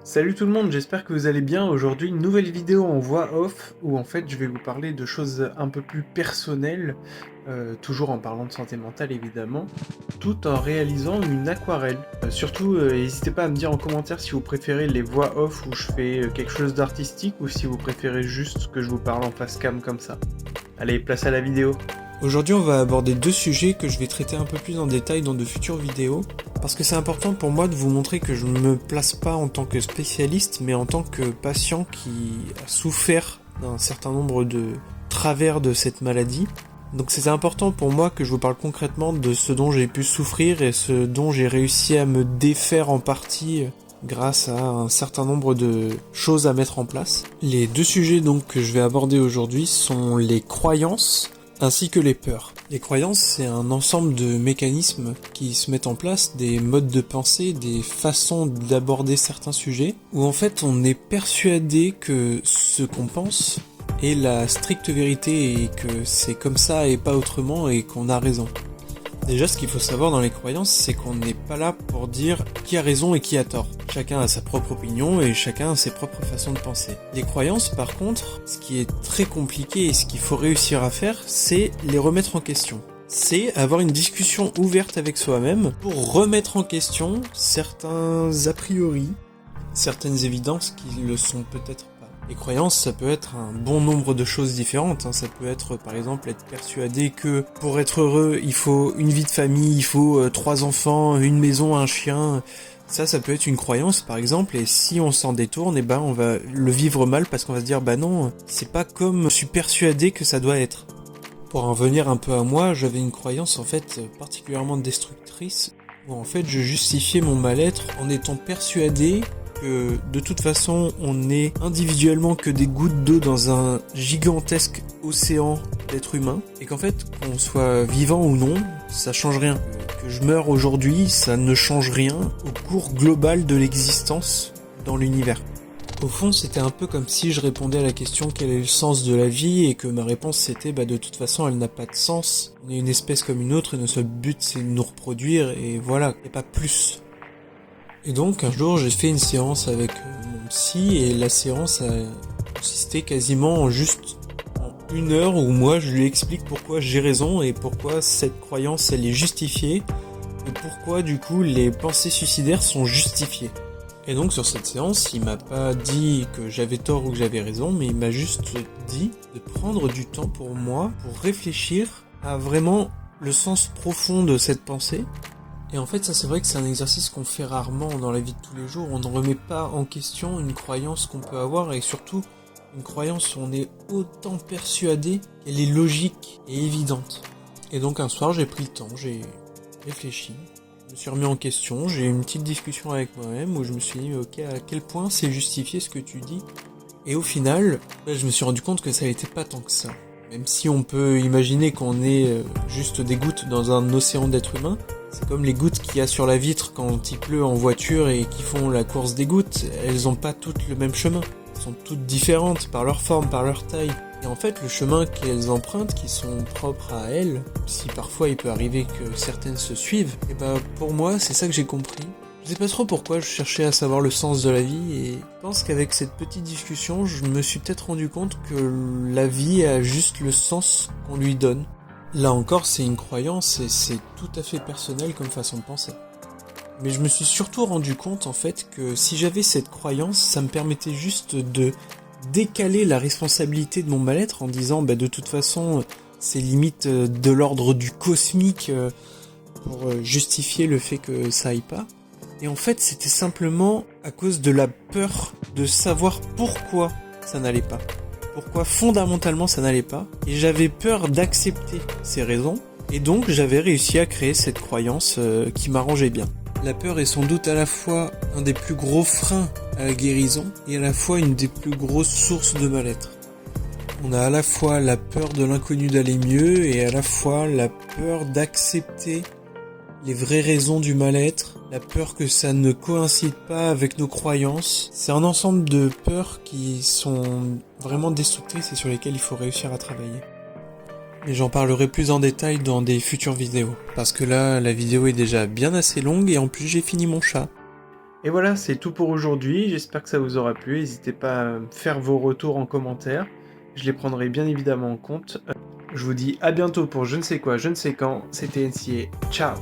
Salut tout le monde, j'espère que vous allez bien. Aujourd'hui, une nouvelle vidéo en voix off où en fait je vais vous parler de choses un peu plus personnelles, toujours en parlant de santé mentale évidemment, tout en réalisant une aquarelle. Surtout, n'hésitez pas à me dire en commentaire si vous préférez les voix off où je fais quelque chose d'artistique ou si vous préférez juste que je vous parle en face cam comme ça. Allez, place à la vidéo. Aujourd'hui, on va aborder deux sujets que je vais traiter un peu plus en détail dans de futures vidéos, parce que c'est important pour moi de vous montrer que je ne me place pas en tant que spécialiste, mais en tant que patient qui a souffert d'un certain nombre de travers de cette maladie. Donc c'est important pour moi que je vous parle concrètement de ce dont j'ai pu souffrir et ce dont j'ai réussi à me défaire en partie grâce à un certain nombre de choses à mettre en place. Les deux sujets donc que je vais aborder aujourd'hui sont les croyances ainsi que les peurs. Les croyances, c'est un ensemble de mécanismes qui se mettent en place, des modes de pensée, des façons d'aborder certains sujets, où en fait on est persuadé que ce qu'on pense est la stricte vérité et que c'est comme ça et pas autrement et qu'on a raison. Déjà, ce qu'il faut savoir dans les croyances, c'est qu'on n'est pas là pour dire qui a raison et qui a tort. Chacun a sa propre opinion et chacun a ses propres façons de penser. Les croyances, par contre, ce qui est très compliqué et ce qu'il faut réussir à faire, c'est les remettre en question. C'est avoir une discussion ouverte avec soi-même pour remettre en question certains a priori, certaines évidences qui le sont peut-être pas. Les croyances, ça peut être un bon nombre de choses différentes. Ça peut être, par exemple, être persuadé que pour être heureux, il faut une vie de famille, il faut 3 enfants, une maison, un chien. Ça peut être une croyance, par exemple, et si on s'en détourne, on va le vivre mal parce qu'on va se dire, bah non, c'est pas comme je suis persuadé que ça doit être. Pour en venir un peu à moi, j'avais une croyance, en fait, particulièrement destructrice, où en fait, je justifiais mon mal-être en étant persuadé que de toute façon on n'est individuellement que des gouttes d'eau dans un gigantesque océan d'êtres humains et qu'en fait qu'on soit vivant ou non ça change rien, que je meure aujourd'hui ça ne change rien au cours global de l'existence dans l'univers. Au fond c'était un peu comme si je répondais à la question quel est le sens de la vie et que ma réponse c'était de toute façon elle n'a pas de sens, on est une espèce comme une autre et notre seul but c'est de nous reproduire et voilà, et pas plus. Et donc un jour j'ai fait une séance avec mon psy et la séance a consisté quasiment en juste en 1 heure où moi je lui explique pourquoi j'ai raison et pourquoi cette croyance elle est justifiée et pourquoi du coup les pensées suicidaires sont justifiées. Et donc sur cette séance il m'a pas dit que j'avais tort ou que j'avais raison, mais il m'a juste dit de prendre du temps pour moi pour réfléchir à vraiment le sens profond de cette pensée. Et en fait, ça c'est vrai que c'est un exercice qu'on fait rarement dans la vie de tous les jours. On ne remet pas en question une croyance qu'on peut avoir et surtout une croyance où on est autant persuadé qu'elle est logique et évidente. Et donc un soir, j'ai pris le temps, j'ai réfléchi, je me suis remis en question, j'ai eu une petite discussion avec moi-même où je me suis dit ok, à quel point c'est justifié ce que tu dis. Et au final, je me suis rendu compte que ça n'était pas tant que ça. Même si on peut imaginer qu'on est juste des gouttes dans un océan d'êtres humains, c'est comme les gouttes qu'il y a sur la vitre quand il pleut en voiture et qui font la course des gouttes, elles ont pas toutes le même chemin. Elles sont toutes différentes par leur forme, par leur taille. Et en fait, le chemin qu'elles empruntent, qui sont propres à elles, si parfois il peut arriver que certaines se suivent, et pour moi, c'est ça que j'ai compris. Je sais pas trop pourquoi je cherchais à savoir le sens de la vie et je pense qu'avec cette petite discussion, je me suis peut-être rendu compte que la vie a juste le sens qu'on lui donne. Là encore, c'est une croyance et c'est tout à fait personnel comme façon de penser. Mais je me suis surtout rendu compte en fait que si j'avais cette croyance, ça me permettait juste de décaler la responsabilité de mon mal-être en disant de toute façon c'est limite de l'ordre du cosmique pour justifier le fait que ça aille pas. Et en fait c'était simplement à cause de la peur de savoir pourquoi ça n'allait pas. Pourquoi fondamentalement ça n'allait pas, et j'avais peur d'accepter ces raisons, et donc j'avais réussi à créer cette croyance qui m'arrangeait bien. La peur est sans doute à la fois un des plus gros freins à la guérison, et à la fois une des plus grosses sources de mal-être. On a à la fois la peur de l'inconnu d'aller mieux, et à la fois la peur d'accepter les vraies raisons du mal-être, la peur que ça ne coïncide pas avec nos croyances. C'est un ensemble de peurs qui sont vraiment destructrices et sur lesquelles il faut réussir à travailler. Mais j'en parlerai plus en détail dans des futures vidéos. Parce que là, la vidéo est déjà bien assez longue et en plus j'ai fini mon chat. Et voilà, c'est tout pour aujourd'hui. J'espère que ça vous aura plu. N'hésitez pas à me faire vos retours en commentaire. Je les prendrai bien évidemment en compte. Je vous dis à bientôt pour je ne sais quoi, je ne sais quand. C'était NCA. Ciao!